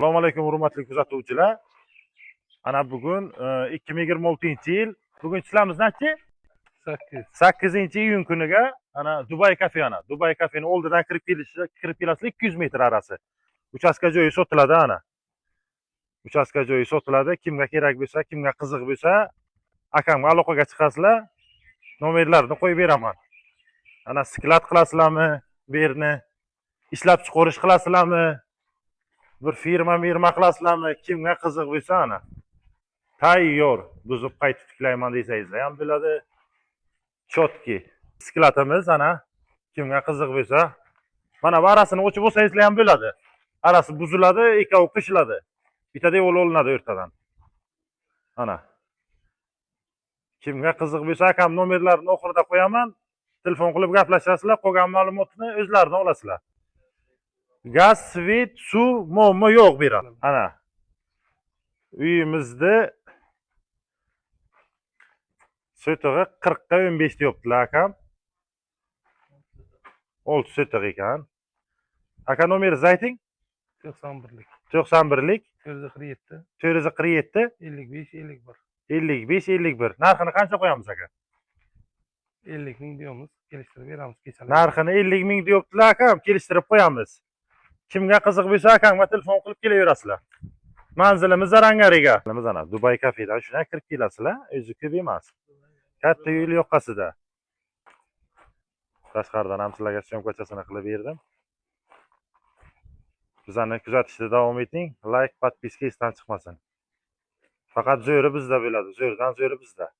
Assalomu alaykum hurmatli kuzatuvchilar. Ana bugun 2026-yil. Bugun chislamiz nechi? 8-iyun kuniga ana Dubai kafe ana. Dubai kafening oldidan kirib kelasizlar 200 metr arasi. Uchastka joyi sotiladi ana. Uchastka joyi sotiladi. Kimga kerak bo'lsa, kimga qiziq bo'lsa, akamga aloqaga chiqasizlar. Nomerlarini qo'yib beraman. Ana sklad qilasizlarmi? Bu yerni ishlab chiqarish qilasizlarmi? Bir firma qilasizlarmi? Kimga qiziq bo'lsa ana tayyor buzib qaytib tiklayman desangiz ham bo'ladi. Chotki skladimiz ana kimga qiziq bo'lsa mana bu arasini o'chib olsangizlar ham bo'ladi. Arasi buziladi, ikkovi qishiladi. Bitta devor olinadi o'rtadan. Ana kimga qiziq bo'lsa akam nomerlarini oxirida qo'yaman. Telefon qilib gaplashasizlar, qolgan ma'lumotni o'zlaridan olasizlar. Gaz, svet, suv, muammo yo'q bu yerda. Ana uyimizda sotig'i 40 ga 15 deyaptilar akam. 6 sotig' ekan. Aka nomeringizni ayting. 91lik. 91lik 447 447 55 51. 55 51. Narxini qancha qo'yamiz aka? 50 ming deymiz, kelishtirib beramiz kechalik. Narxini 50 ming deyaptilar akam, kelishtirib qo'yamiz. Kimga qiziq bo'lsa akamga telefon qilib kelaverasizlar. Manzilimiz Zarangariga. Biz ana Dubai kafedan shunday kirib kelasizlar, o'zi ko'p emas. Katta yo'l yoqasida. Tashqaridan ham sizlarga syomkachasini qilib berdim. Bizani kuzatishda davom eting. Like, podpiska esdan chiqmasin. Faqat zo'ri bizda bo'ladi. Zo'rdan zo'ri bizda.